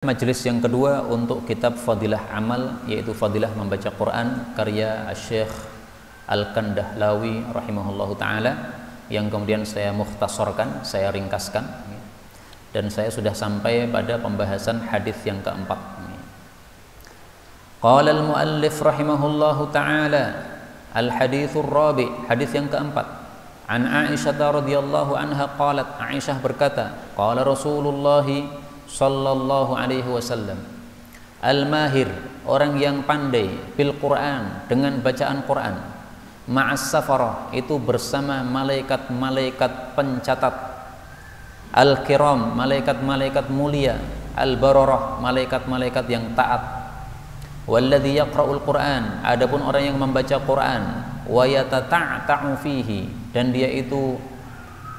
Majelis yang kedua untuk kitab Fadilah Amal, yaitu Fadilah Membaca Quran karya Syekh Al-Kandahlawi rahimahullahu ta'ala, yang kemudian saya mukhtasarkan, saya ringkaskan, dan saya sudah sampai pada pembahasan hadis yang keempat. Qala al-muallif rahimahullahu ta'ala al-hadithur rabi', hadis yang keempat. An Aisyah radhiyallahu anha qalat, Aisyah berkata, qala Rasulullah sallallahu alaihi wasallam, al-mahir, orang yang pandai, bil Quran, dengan bacaan Quran, ma'as safarah, itu bersama malaikat-malaikat pencatat, al-kiram, malaikat-malaikat mulia, al-bararah, malaikat-malaikat yang taat, walladzi yaqra'ul Quran, adapun orang yang membaca Quran, wa yatata'ta'u fihi, dan dia itu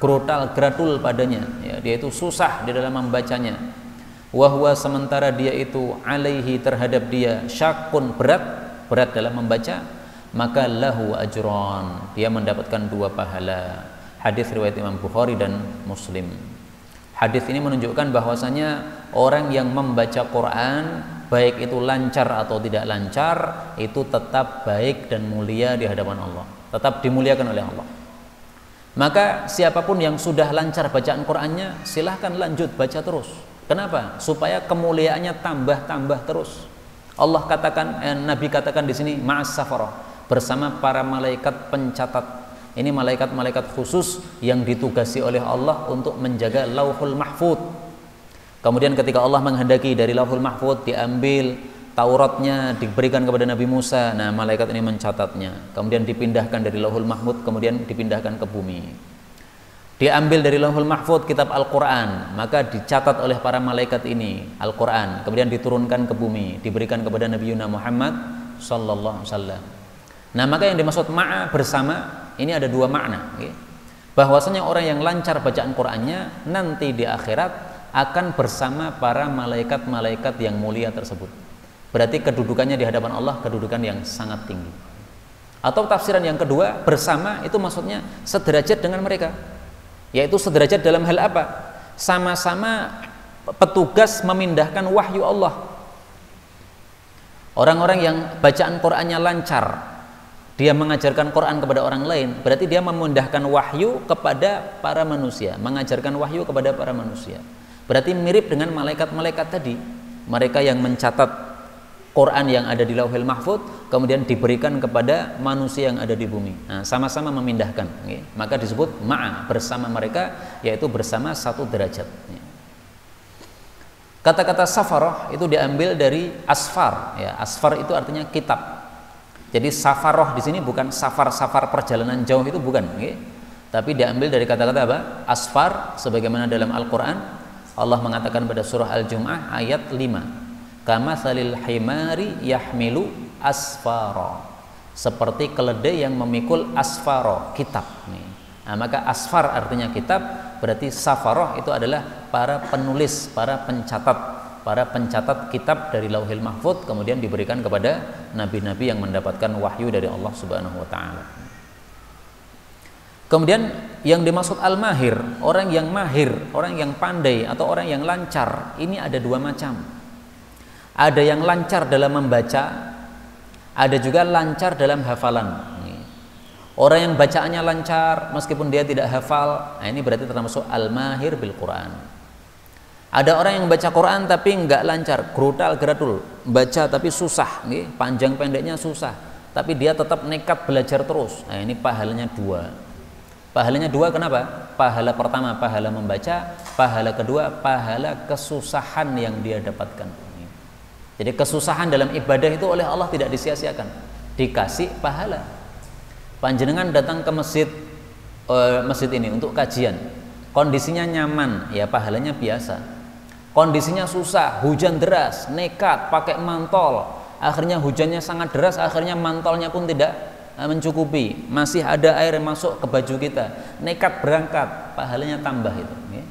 gratul padanya, ya, dia itu susah di dalam membacanya, wahwa, sementara dia itu alaihi, terhadap dia, syakun, berat dalam membaca, maka lahu ajron, dia mendapatkan 2 pahala. Hadis riwayat Imam Bukhari dan Muslim. Hadis ini menunjukkan bahwasanya orang yang membaca Quran, baik itu lancar atau tidak lancar, itu tetap baik dan mulia di hadapan Allah, tetap dimuliakan oleh Allah. Maka siapapun yang sudah lancar bacaan Qurannya, silahkan lanjut baca terus. Kenapa? Supaya kemuliaannya tambah terus. Allah katakan, Nabi katakan di sini, ma'as safarah, bersama para malaikat pencatat. Ini malaikat-malaikat khusus yang ditugasi oleh Allah untuk menjaga Lauhul Mahfuz. Kemudian ketika Allah menghendaki dari Lauhul Mahfuz diambil Tauratnya, diberikan kepada Nabi Musa, nah malaikat ini mencatatnya, kemudian dipindahkan dari Lauhul Mahfuz, kemudian dipindahkan ke bumi. Diambil dari Lauhul Mahfuz kitab Al-Quran, maka dicatat oleh para malaikat ini Al-Quran, kemudian diturunkan ke bumi, diberikan kepada Nabi Muhammad sallallahu alaihi wasallam. Nah, maka yang dimaksud ma'a, bersama, ini ada 2 makna, okay? Bahwasanya orang yang lancar bacaan Qurannya nanti di akhirat akan bersama para malaikat-malaikat yang mulia tersebut. Berarti kedudukannya di hadapan Allah kedudukan yang sangat tinggi. Atau tafsiran yang kedua, bersama itu maksudnya sederajat dengan mereka. Yaitu sederajat dalam hal apa? Sama-sama petugas memindahkan wahyu Allah. Orang-orang yang bacaan Qur'annya lancar, dia mengajarkan Qur'an kepada orang lain, berarti dia memindahkan wahyu kepada para manusia, mengajarkan wahyu kepada para manusia. Berarti mirip dengan malaikat-malaikat tadi, mereka yang mencatat Quran yang ada di Lauhul Mahfuz, kemudian diberikan kepada manusia yang ada di bumi. Nah, sama-sama memindahkan, okay? Maka disebut ma'a, bersama mereka, yaitu bersama satu derajat. Kata-kata safarah itu diambil dari asfar, ya. Asfar itu artinya kitab. Jadi safarah di sini bukan safar-safar perjalanan jauh, itu bukan, okay? Tapi diambil dari kata-kata apa? Asfar, sebagaimana dalam Al-Quran Allah mengatakan pada surah Al-Jum'ah ayat 5. Kamatsalil himari yahmilu asfara, seperti keledai yang memikul asfara, kitab. Nah, maka asfar artinya kitab, berarti safarah itu adalah para penulis, para pencatat kitab dari Lauhul Mahfuz, kemudian diberikan kepada nabi-nabi yang mendapatkan wahyu dari Allah Subhanahu wa taala. Kemudian yang dimaksud al-mahir, orang yang mahir, orang yang pandai atau orang yang lancar, ini ada 2 macam. Ada yang lancar dalam membaca, ada juga lancar dalam hafalan. Orang yang bacaannya lancar meskipun dia tidak hafal, nah ini berarti termasuk al-mahir bil Quran. Ada orang yang baca Quran tapi enggak lancar, gratul, baca tapi susah, panjang pendeknya susah, tapi dia tetap nekat belajar terus. Nah, ini pahalanya 2. Pahalanya 2 kenapa? Pahala pertama pahala membaca, pahala kedua pahala kesusahan yang dia dapatkan. Jadi kesusahan dalam ibadah itu oleh Allah tidak disia-siakan, dikasih pahala. Panjenengan datang ke masjid ini untuk kajian, kondisinya nyaman, ya pahalanya biasa. Kondisinya susah, hujan deras, nekat pakai mantol, akhirnya hujannya sangat deras, akhirnya mantolnya pun tidak mencukupi, masih ada air yang masuk ke baju kita, nekat berangkat, pahalanya tambah itu, ya.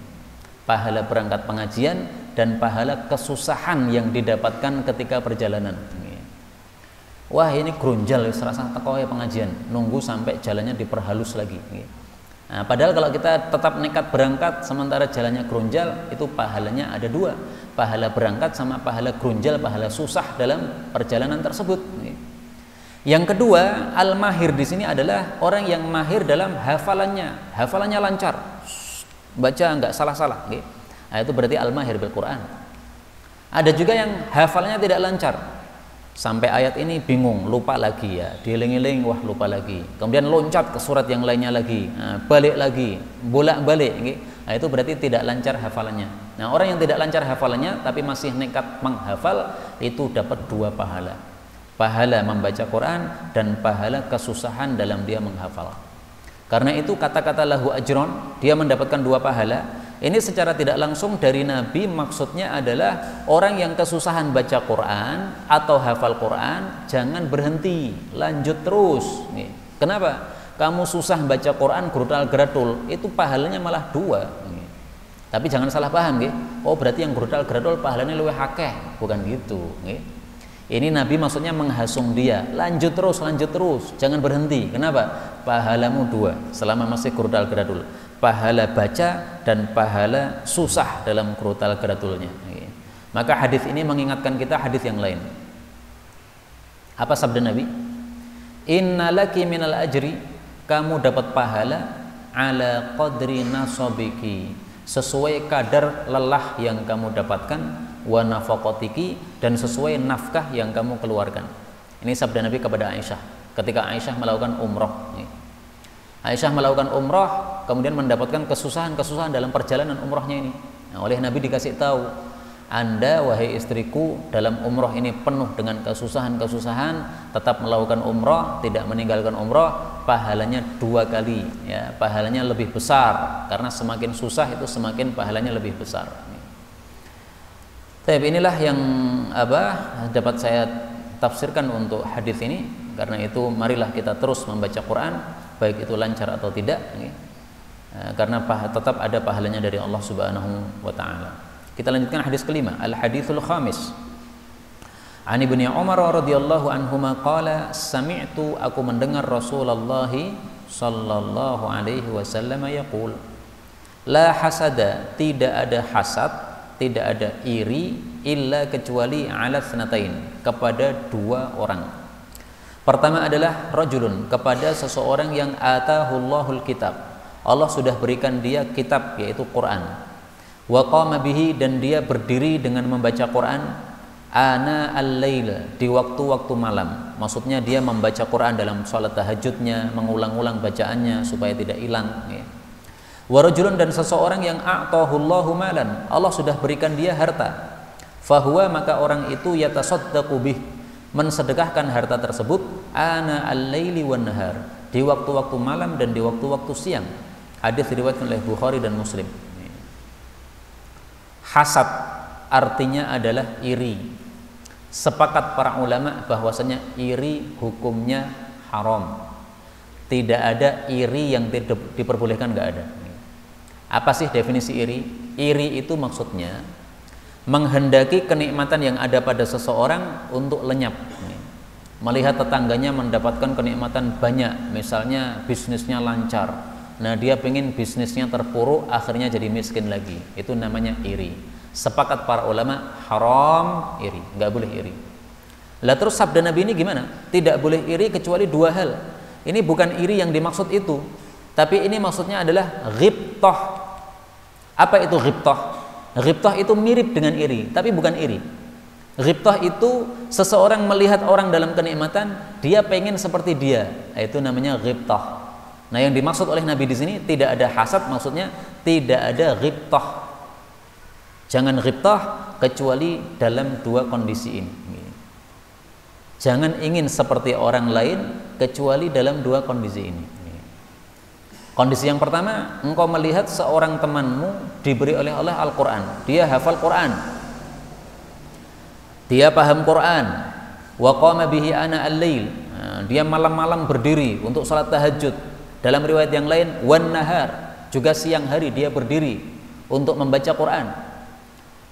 Pahala berangkat pengajian dan pahala kesusahan yang didapatkan ketika perjalanan. Wah, ini grunjal, serasa teko ya pengajian, nunggu sampai jalannya diperhalus lagi. Nah, padahal kalau kita tetap nekat berangkat sementara jalannya grunjal, itu pahalanya ada dua, pahala berangkat sama pahala grunjal, pahala susah dalam perjalanan tersebut. Yang kedua, al-mahir di sini adalah orang yang mahir dalam hafalannya lancar, baca nggak salah-salah. Nah, itu berarti al-mahir bil Quran. Ada juga yang hafalannya tidak lancar, sampai ayat ini bingung, lupa lagi ya, dieling-eling, wah lupa lagi, kemudian loncat ke surat yang lainnya lagi, balik lagi, bolak-balik, nah, itu berarti tidak lancar hafalannya. Nah, orang yang tidak lancar hafalannya tapi masih nekat menghafal, itu dapat dua pahala, pahala membaca Quran dan pahala kesusahan dalam dia menghafal. Karena itu kata-kata lahu ajron, dia mendapatkan dua pahala. Ini secara tidak langsung dari Nabi, maksudnya adalah orang yang kesusahan baca Quran atau hafal Quran, jangan berhenti, lanjut terus. Kenapa? Kamu susah baca Quran gerudal-geradul, itu pahalanya malah dua. Tapi jangan salah paham, oh berarti yang gerudal-geradul pahalanya luwih akeh, bukan gitu. Ini Nabi maksudnya menghasung dia, lanjut terus, jangan berhenti. Kenapa? Pahalamu dua selama masih gerudal-geradul, pahala baca dan pahala susah dalam gerudal-geradulnya. Maka hadis ini mengingatkan kita hadis yang lain. Apa sabda Nabi? Innalaki minal ajri, kamu dapat pahala ala qadri nasabiki, sesuai kadar lelah yang kamu dapatkan, wa nafaqatiki, dan sesuai nafkah yang kamu keluarkan. Ini sabda Nabi kepada Aisyah ketika Aisyah melakukan umroh. Aisyah melakukan umroh, kemudian mendapatkan kesusahan dalam perjalanan umrohnya ini. Nah, oleh Nabi dikasih tahu, Anda wahai istriku dalam umroh ini penuh dengan kesusahan, tetap melakukan umroh, tidak meninggalkan umroh, pahalanya dua kali, ya, pahalanya lebih besar, karena semakin susah itu semakin pahalanya lebih besar. Tapi inilah yang dapat saya tafsirkan untuk hadis ini. Karena itu marilah kita terus membaca Quran, baik itu lancar atau tidak, karena tetap ada pahalanya dari Allah Subhanahu wa taala. Kita lanjutkan hadis kelima, al-haditsul khamis. An Ibnu Umar radhiyallahu anhuma qala sami'tu, aku mendengar Rasulullah sallallahu alaihi wasallam yaqul, la hasada, tidak ada hasad, tidak ada iri, illa kecuali ala tsnatain, kepada dua orang. Pertama adalah rajulun, kepada seseorang yang atahullahul kitab, Allah sudah berikan dia kitab, yaitu Quran. Wa qama bihi, dan dia berdiri dengan membaca Quran ana al-lail, di waktu-waktu malam. Maksudnya dia membaca Quran dalam salat tahajudnya, mengulang-ulang bacaannya supaya tidak hilang. Wa rajulun, dan seseorang yang a'tahullahu malan, Allah sudah berikan dia harta. Fahuwa, maka orang itu yatasaddaqu bih, mensedekahkan harta tersebut ana al-laili wan nahar, di waktu-waktu malam dan di waktu-waktu siang. Hadis diriwayatkan oleh Bukhari dan Muslim. Hasad artinya adalah iri. Sepakat para ulama bahwasanya iri hukumnya haram. Tidak ada iri yang diperbolehkan, enggak ada. Apa sih definisi iri? Iri itu maksudnya menghendaki kenikmatan yang ada pada seseorang untuk lenyap. Melihat tetangganya mendapatkan kenikmatan banyak, misalnya bisnisnya lancar, nah dia pengen bisnisnya terpuruk, akhirnya jadi miskin lagi. Itu namanya iri. Sepakat para ulama haram iri, nggak boleh iri. Lah terus sabda Nabi ini gimana? Tidak boleh iri kecuali dua hal. Ini bukan iri yang dimaksud itu, tapi ini maksudnya adalah ghibtah. Apa itu ghibtah? Ghibtah itu mirip dengan iri, tapi bukan iri. Ghibtah itu seseorang melihat orang dalam kenikmatan, dia pengen seperti dia. Itu namanya ghibtah. Nah, yang dimaksud oleh Nabi di sini tidak ada hasad, maksudnya tidak ada ghibtah. Jangan ghibtah kecuali dalam dua kondisi ini. Jangan ingin seperti orang lain kecuali dalam dua kondisi ini. Kondisi yang pertama, engkau melihat seorang temanmu diberi oleh Allah Al-Quran, dia hafal Quran, dia paham Quran, wa qama bihi ana al-lail, dia malam-malam berdiri untuk salat tahajud. Dalam riwayat yang lain, wan nahar, juga siang hari dia berdiri untuk membaca Quran.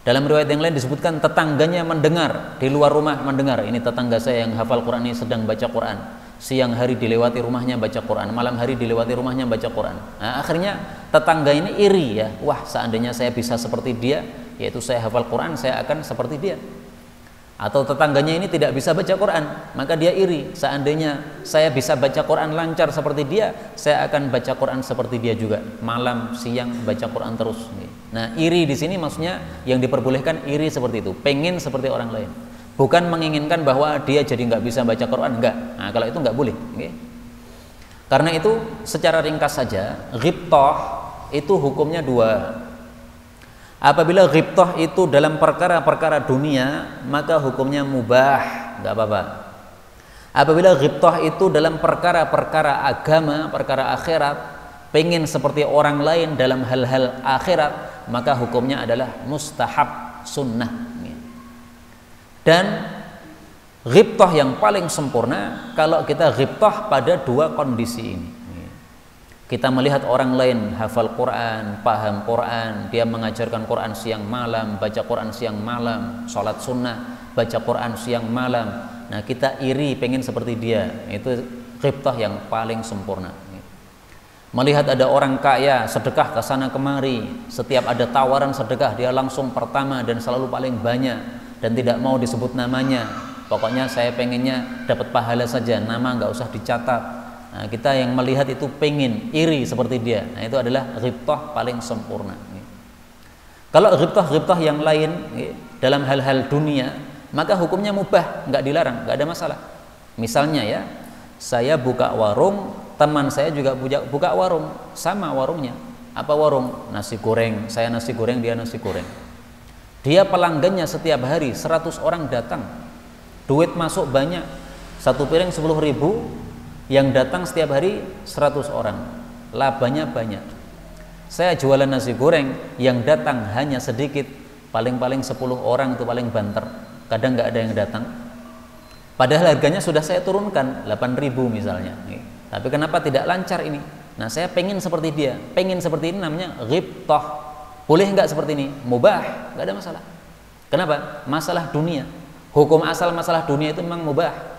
Dalam riwayat yang lain disebutkan tetangganya mendengar, di luar rumah mendengar, ini tetangga saya yang hafal Quran ini sedang baca Quran. siang hari dilewati rumahnya baca Quran, malam hari dilewati rumahnya baca Quran. Nah, akhirnya tetangga ini iri ya, wah seandainya saya bisa seperti dia, yaitu saya hafal Quran, saya akan seperti dia. Atau tetangganya ini tidak bisa baca Quran, maka dia iri, seandainya saya bisa baca Quran lancar seperti dia, saya akan baca Quran seperti dia juga, malam siang baca Quran terus. Nah, iri di sini maksudnya yang diperbolehkan iri seperti itu, pengen seperti orang lain, bukan menginginkan bahwa dia jadi nggak bisa baca Quran, enggak. Nah, kalau itu nggak boleh. Karena itu secara ringkas saja, ghibthah itu hukumnya dua. Apabila ghibthah itu dalam perkara-perkara dunia, maka hukumnya mubah, nggak apa-apa. Apabila ghibthah itu dalam perkara-perkara agama, perkara akhirat, pengen seperti orang lain dalam hal-hal akhirat, maka hukumnya adalah mustahab, sunnah. Dan ghibthah yang paling sempurna kalau kita ghibthah pada dua kondisi ini. Kita melihat orang lain hafal Quran, paham Quran, dia mengajarkan Quran siang malam, baca Quran siang malam, sholat sunnah, baca Quran siang malam. Nah, kita iri, pengen seperti dia. Itu ghibthah yang paling sempurna. Melihat ada orang kaya sedekah ke sana kemari, setiap ada tawaran sedekah dia langsung pertama dan selalu paling banyak dan tidak mau disebut namanya. Pokoknya saya pengennya dapat pahala saja, nama nggak usah dicatat. Nah, kita yang melihat itu pengen iri seperti dia. Nah, itu adalah ghibthah paling sempurna. Kalau ghibthah yang lain dalam hal-hal dunia, maka hukumnya mubah, nggak dilarang, nggak ada masalah. Misalnya ya, saya buka warung, teman saya juga buka warung, sama warungnya. Apa warung? Nasi goreng. Saya nasi goreng, dia nasi goreng. Dia pelanggannya setiap hari 100 orang datang. Duit masuk banyak. Satu piring 10.000. Yang datang setiap hari 100 orang, labanya banyak. Saya jualan nasi goreng, yang datang hanya sedikit, paling-paling 10 orang itu paling banter, kadang nggak ada yang datang. Padahal harganya sudah saya turunkan 8.000 misalnya. Tapi kenapa tidak lancar ini? Nah, saya pengen seperti dia, pengen seperti ini, namanya ghibthah. Boleh nggak seperti ini? Mubah, nggak ada masalah. Kenapa? Masalah dunia. Hukum asal masalah dunia itu memang mubah.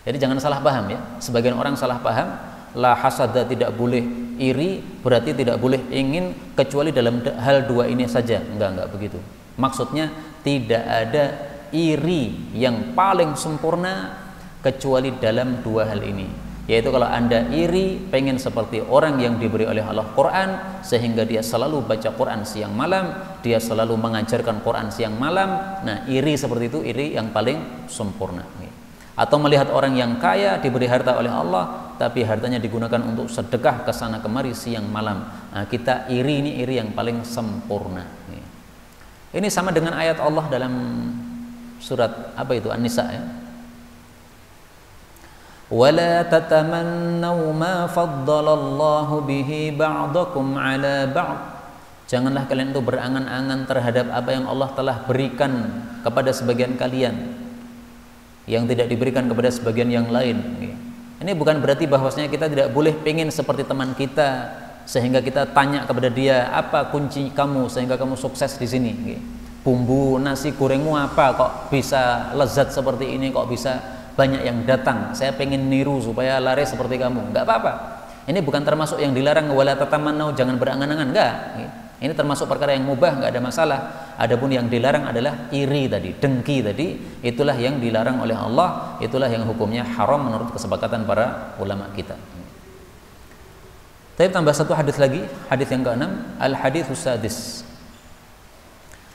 Jadi jangan salah paham ya. Sebagian orang salah paham, la hasada, tidak boleh iri, berarti tidak boleh ingin kecuali dalam hal dua ini saja. Enggak begitu. Maksudnya tidak ada iri yang paling sempurna kecuali dalam dua hal ini. Yaitu kalau Anda iri, pengen seperti orang yang diberi oleh Allah Quran, sehingga dia selalu baca Quran siang malam, dia selalu mengajarkan Quran siang malam. Nah, iri seperti itu, iri yang paling sempurna. Atau melihat orang yang kaya diberi harta oleh Allah, tapi hartanya digunakan untuk sedekah ke sana kemari siang malam. Nah, kita iri, ini iri yang paling sempurna. Ini sama dengan ayat Allah dalam surat apa itu, An-Nisa ya. Wala tatamannaw ma faddalallahu bihi ba'dakum ala ba'd. Janganlah kalian itu berangan-angan terhadap apa yang Allah telah berikan kepada sebagian kalian yang tidak diberikan kepada sebagian yang lain. Ini bukan berarti bahwasanya kita tidak boleh pengen seperti teman kita, sehingga kita tanya kepada dia, apa kunci kamu sehingga kamu sukses di sini? Bumbu nasi gorengmu apa kok bisa lezat seperti ini, kok bisa banyak yang datang? Saya pengen niru supaya laris seperti kamu. Enggak apa-apa. Ini bukan termasuk yang dilarang, wala tatamannau, jangan berangan-angan, enggak. Ini termasuk perkara yang mubah, nggak ada masalah. Adapun yang dilarang adalah iri tadi, dengki tadi, itulah yang dilarang oleh Allah, itulah yang hukumnya haram menurut kesepakatan para ulama kita. Tapi tambah satu hadis lagi, hadis yang ke-6, al-haditsus sadis.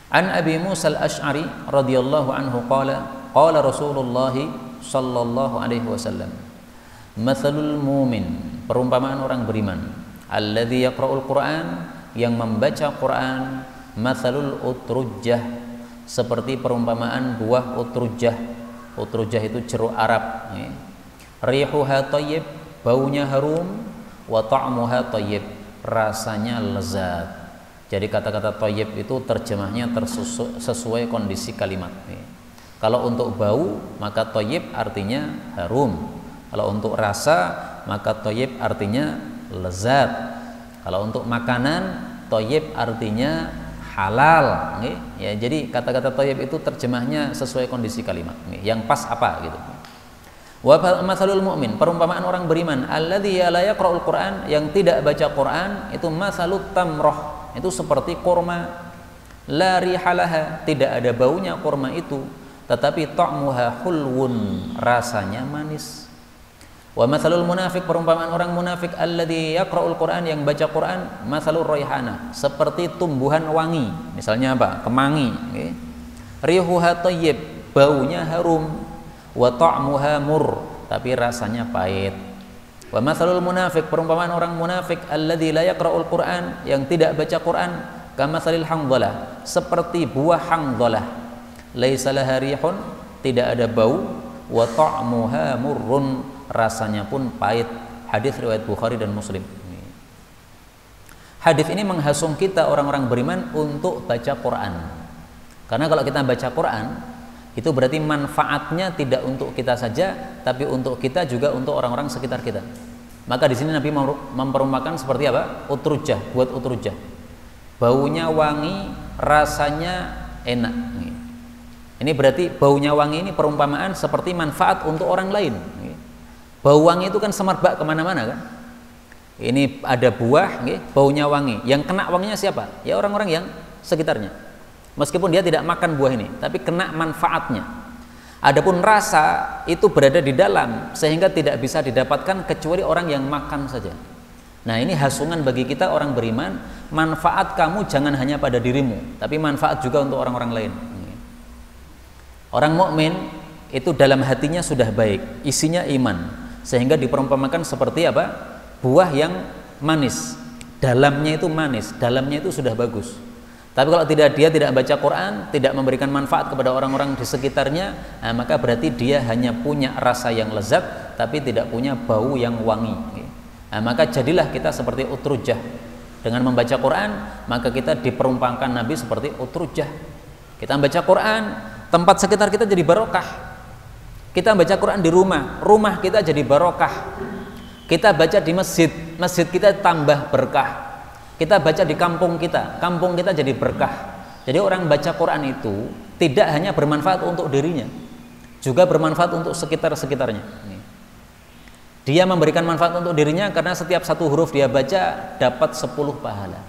An Abi Musa al-Asy'ari radhiyallahu anhu qala Rasulullah sallallahu alaihi wasallam, mathalul mu'min, perumpamaan orang beriman, alladzi yaqra'ul Qur'an, yang membaca Quran, mathalul utrujjah, seperti perumpamaan buah utrujjah. Utrujjah itu jeruk Arab. Rihuha thayyib, baunya harum, wa ta'muha thayyib, rasanya lezat. Jadi kata-kata thayyib itu terjemahnya sesuai kondisi kalimat. Kalau untuk bau maka thayyib artinya harum. Kalau untuk rasa maka thayyib artinya lezat. Kalau untuk makanan, thayyib artinya halal. Ya, jadi kata-kata thayyib itu terjemahnya sesuai kondisi kalimat. Yang pas apa gitu. Wa matsalul mu'min, perumpamaan orang beriman, alladzi la yaqra'ul Qur'an, yang tidak baca Quran, itu masalut tamrah, itu seperti kurma, la rihalaha, tidak ada baunya kurma itu, tetapi ta'muha hulwun, rasanya manis. Wa matsalul munafik, perumpamaan orang munafik, alladzi yaqra'ul Qur'an, yang baca Quran, matsalur raihana, seperti tumbuhan wangi, misalnya apa? Kemangi, okay? Rihuha thayyib, baunya harum, wa ta'muha mur, tapi rasanya pahit. Wa matsalul munafik, perumpamaan orang munafik, alladzi la yaqra'ul Qur'an, yang tidak baca Quran, kamatsalil hangdalah, seperti buah hangdalah, laisa laha rihun, tidak ada bau, wa ta'muha murrun, rasanya pun pahit. Hadis riwayat Bukhari dan Muslim. Hadis ini menghasung kita orang-orang beriman untuk baca Quran. Karena kalau kita baca Quran, itu berarti manfaatnya tidak untuk kita saja, tapi untuk kita juga untuk orang-orang sekitar kita. Maka di sini Nabi memperumpakan seperti apa? Utrujah, buat utrujah. Baunya wangi, rasanya enak. Ini berarti baunya wangi ini perumpamaan seperti manfaat untuk orang lain. Bau wangi itu kan semerbak kemana-mana kan? Ini ada buah, baunya wangi. Yang kena wanginya siapa? Ya orang-orang yang sekitarnya. Meskipun dia tidak makan buah ini, tapi kena manfaatnya. Adapun rasa itu berada di dalam, sehingga tidak bisa didapatkan kecuali orang yang makan saja. Nah, ini hasungan bagi kita orang beriman, manfaat kamu jangan hanya pada dirimu, tapi manfaat juga untuk orang-orang lain. Orang mukmin itu dalam hatinya sudah baik, isinya iman, sehingga diperumpamakan seperti apa? Buah yang manis, dalamnya itu manis, dalamnya itu sudah bagus. Tapi kalau dia tidak baca Quran, tidak memberikan manfaat kepada orang-orang di sekitarnya, nah, maka berarti dia hanya punya rasa yang lezat, tapi tidak punya bau yang wangi. Nah, maka jadilah kita seperti utrujah. Dengan membaca Quran, maka kita diperumpakan Nabi seperti utrujah. Kita membaca Quran, tempat sekitar kita jadi barokah. Kita baca Quran di rumah, rumah kita jadi barokah. Kita baca di masjid, masjid kita tambah berkah. Kita baca di kampung kita jadi berkah. Jadi orang baca Quran itu tidak hanya bermanfaat untuk dirinya, juga bermanfaat untuk sekitar-sekitarnya. Dia memberikan manfaat untuk dirinya karena setiap satu huruf dia baca dapat 10 pahala.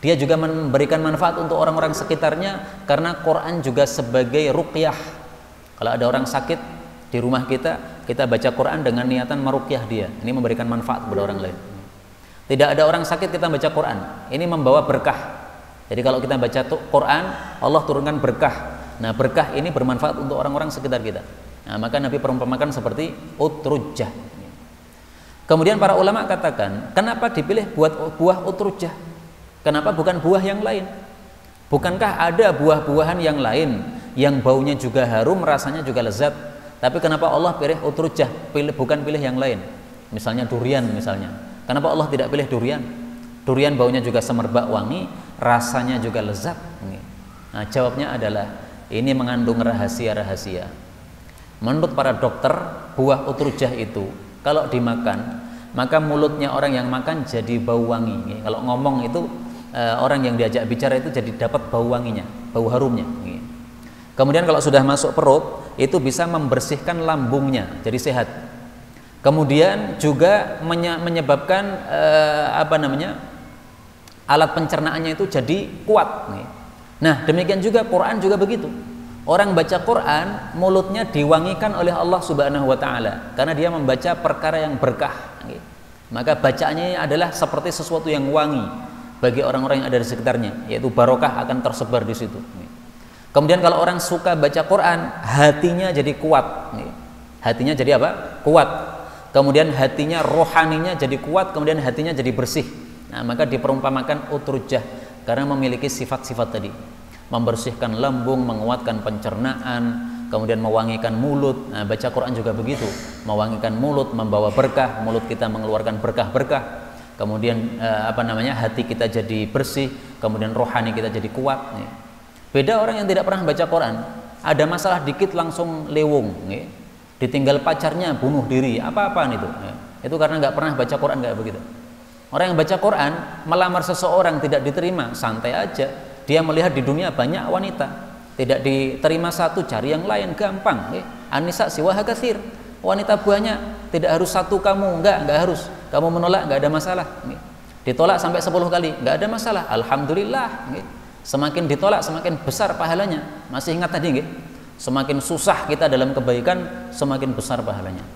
Dia juga memberikan manfaat untuk orang-orang sekitarnya karena Quran juga sebagai ruqyah. Kalau ada orang sakit di rumah kita, kita baca Quran dengan niatan meruqyah dia. Ini memberikan manfaat kepada orang lain. Tidak ada orang sakit kita baca Quran, ini membawa berkah. Jadi kalau kita baca Quran, Allah turunkan berkah. Nah, berkah ini bermanfaat untuk orang-orang sekitar kita. Nah, maka Nabi perumpamakan seperti utrujah. Kemudian para ulama katakan, kenapa dipilih buat buah utrujah? Kenapa bukan buah yang lain? Bukankah ada buah-buahan yang lain yang baunya juga harum, rasanya juga lezat? Tapi kenapa Allah pilih utrujah, bukan pilih yang lain? Misalnya durian misalnya. Kenapa Allah tidak pilih durian? Durian baunya juga semerbak wangi, rasanya juga lezat. Nah, jawabnya adalah ini mengandung rahasia-rahasia. Menurut para dokter, buah utrujah itu kalau dimakan, maka mulutnya orang yang makan jadi bau wangi. Kalau ngomong itu orang yang diajak bicara itu jadi dapat bau wanginya, bau harumnya. Kemudian kalau sudah masuk perut, itu bisa membersihkan lambungnya, jadi sehat. Kemudian juga menyebabkan alat pencernaannya itu jadi kuat. Nah, demikian juga Quran juga begitu. Orang baca Quran, mulutnya diwangikan oleh Allah Subhanahu wa taala karena dia membaca perkara yang berkah. Maka bacaannya adalah seperti sesuatu yang wangi bagi orang-orang yang ada di sekitarnya, yaitu barokah akan tersebar di situ. Kemudian kalau orang suka baca Quran, hatinya jadi kuat. Hatinya jadi apa? Kuat. Kemudian hatinya, rohaninya jadi kuat, kemudian hatinya jadi bersih. Nah, maka diperumpamakan utrujah karena memiliki sifat-sifat tadi. Membersihkan lambung, menguatkan pencernaan, kemudian mewangikan mulut. Nah, baca Quran juga begitu, mewangikan mulut, membawa berkah, mulut kita mengeluarkan berkah-berkah. Kemudian hati kita jadi bersih, kemudian rohani kita jadi kuat. Beda orang yang tidak pernah baca Quran, ada masalah dikit langsung lewung. Ditinggal pacarnya bunuh diri, apa-apaan itu? Itu karena nggak pernah baca Quran, nggak begitu. Orang yang baca Quran melamar seseorang tidak diterima, santai aja. Dia melihat di dunia banyak wanita, tidak diterima satu cari yang lain, gampang. Anisa siwaha katsir. Wanita banyak, tidak harus satu kamu, enggak harus. Kamu menolak enggak ada masalah. Ditolak sampai 10 kali, enggak ada masalah. Alhamdulillah. Semakin ditolak semakin besar pahalanya. Masih ingat tadi nggih? Semakin susah kita dalam kebaikan, semakin besar pahalanya.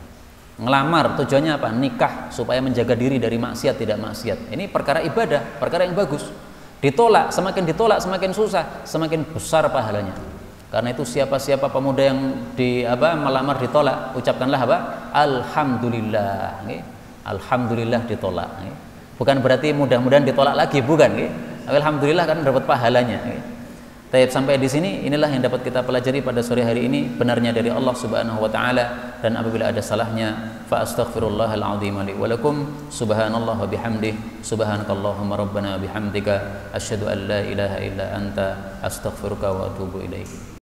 Ngelamar tujuannya apa? Nikah supaya menjaga diri dari maksiat, tidak maksiat. Ini perkara ibadah, perkara yang bagus. Ditolak semakin susah, semakin besar pahalanya. Karena itu siapa-siapa pemuda yang melamar ditolak, ucapkanlah apa? Alhamdulillah. Alhamdulillah ditolak. Bukan berarti mudah-mudahan ditolak lagi, bukan. Alhamdulillah karena dapat pahalanya. Baik, sampai di sini inilah yang dapat kita pelajari pada sore hari ini, benarnya dari Allah Subhanahu wa taala, dan apabila ada salahnya fa astaghfirullahal azim li wa lakum. Subhanallah wa bihamdihi, subhanakallahumma rabbana wa bihamdika asyhadu an la ilaha illa anta astaghfiruka wa atubu ilaik.